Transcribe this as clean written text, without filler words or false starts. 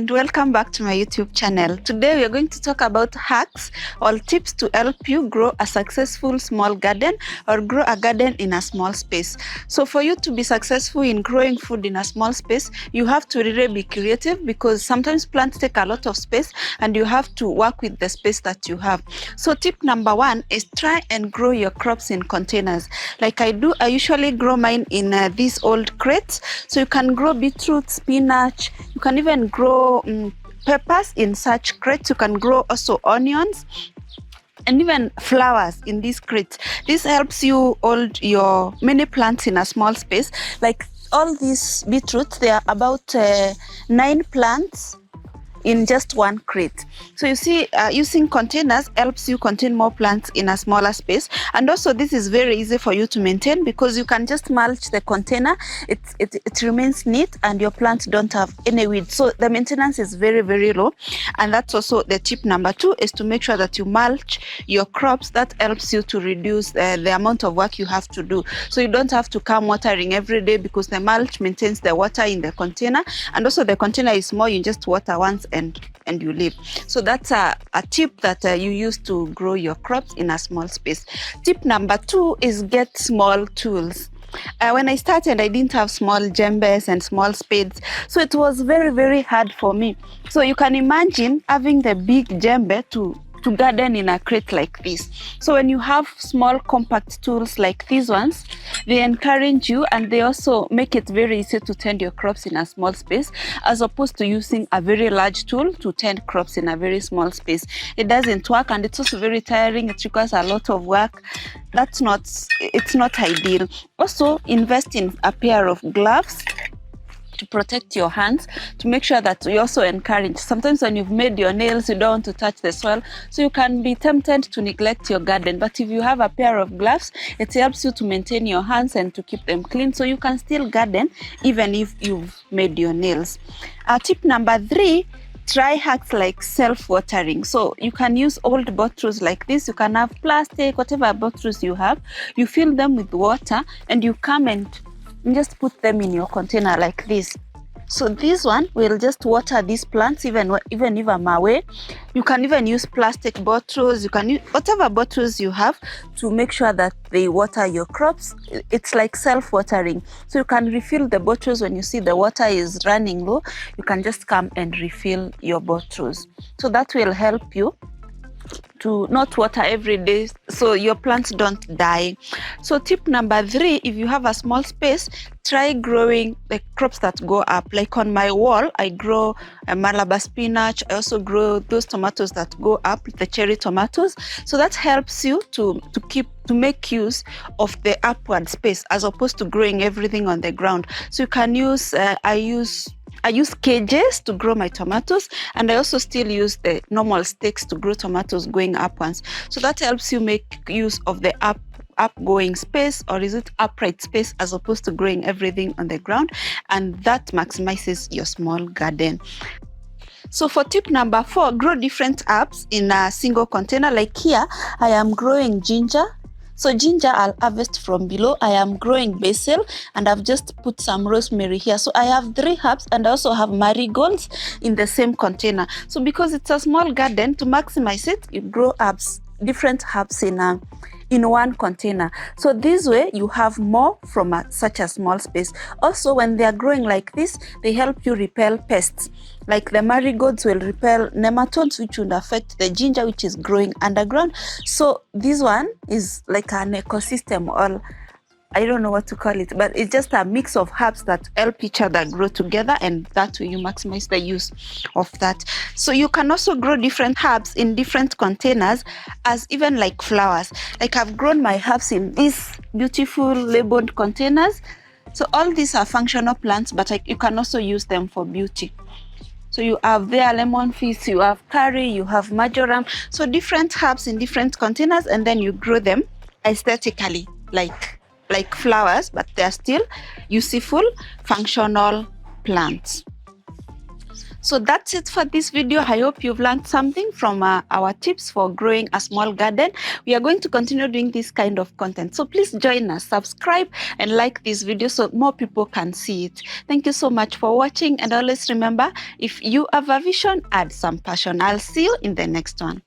and welcome back to my YouTube channel. Today we are going to talk about hacks or tips to help you grow a successful small garden or grow a garden in a small space. So for you to be successful in growing food in a small space, you have to really be creative because sometimes plants take a lot of space and you have to work with the space that you have. So tip number one is try and grow your crops in containers. Like I do, I usually grow mine in these old crates. So you can grow beetroot, spinach, you can even grow peppers in such crates. You can grow also onions and even flowers in these crates. This helps you hold your many plants in a small space. Like all these beetroots, there are about 9 plants in just one crate. So you see, using containers helps you contain more plants in a smaller space. And also this is very easy for you to maintain because you can just mulch the container. It remains neat and your plants don't have any weeds. So the maintenance is very, very low. And that's also the tip number 2 is to make sure that you mulch your crops. That helps you to reduce the amount of work you have to do. So you don't have to come watering every day because the mulch maintains the water in the container. And also the container is small, you just water once and you leave. So that's a tip that you use to grow your crops in a small space. Tip number 2 is get small tools. When I started, I didn't have small jembes and small spades, so it was very, very hard for me. So you can imagine having the big jembe to garden in a crate like this. So when you have small compact tools like these ones, they encourage you and they also make it very easy to tend your crops in a small space as opposed to using a very large tool to tend crops in a very small space. It doesn't work and it's also very tiring. It requires a lot of work. It's not ideal. Also, invest in a pair of gloves to protect your hands, to make sure that you also encourage. Sometimes when you've made your nails, you don't want to touch the soil, so you can be tempted to neglect your garden. But if you have a pair of gloves, it helps you to maintain your hands and to keep them clean, so you can still garden even if you've made your nails. Tip number 3, try hacks like self-watering. So you can use old bottles like this. You can have plastic, whatever bottles you have, you fill them with water and you come and just put them in your container like this. So this one will just water these plants even if I'm away. You can even use plastic bottles. You can use whatever bottles you have to make sure that they water your crops. It's like self-watering. So you can refill the bottles when you see the water is running low. You can just come and refill your bottles. So that will help you to not water every day so your plants don't die. So tip number 3, if you have a small space, try growing the crops that go up. Like on my wall, I grow a Malabar spinach. I also grow those tomatoes that go up, the cherry tomatoes. So that helps you to make use of the upward space as opposed to growing everything on the ground. So you can use, I use cages to grow my tomatoes, and I also still use the normal stakes to grow tomatoes going upwards. So that helps you make use of the upgoing space, or is it upright space, as opposed to growing everything on the ground, and that maximizes your small garden. So for tip number 4, grow different herbs in a single container. Like here, I am growing ginger. So ginger I'll harvest from below. I am growing basil and I've just put some rosemary here. So I have 3 herbs and I also have marigolds in the same container. So because it's a small garden, to maximize it, you grow herbs, different herbs in one container. So this way you have more from such a small space. Also, when they are growing like this, they help you repel pests. Like the marigolds will repel nematodes, which would affect the ginger, which is growing underground. So this one is like an ecosystem, or I don't know what to call it, but it's just a mix of herbs that help each other grow together, and that way you maximize the use of that. So you can also grow different herbs in different containers as even like flowers. Like I've grown my herbs in these beautiful labeled containers. So all these are functional plants, but you can also use them for beauty. So you have there lemon fizz, you have curry, you have marjoram. So different herbs in different containers, and then you grow them aesthetically like flowers, but they're still useful, functional plants. So that's it for this video. I hope you've learned something from our tips for growing a small garden. We are going to continue doing this kind of content. So please join us, subscribe and like this video so more people can see it. Thank you so much for watching, and always remember, if you have a vision, add some passion. I'll see you in the next one.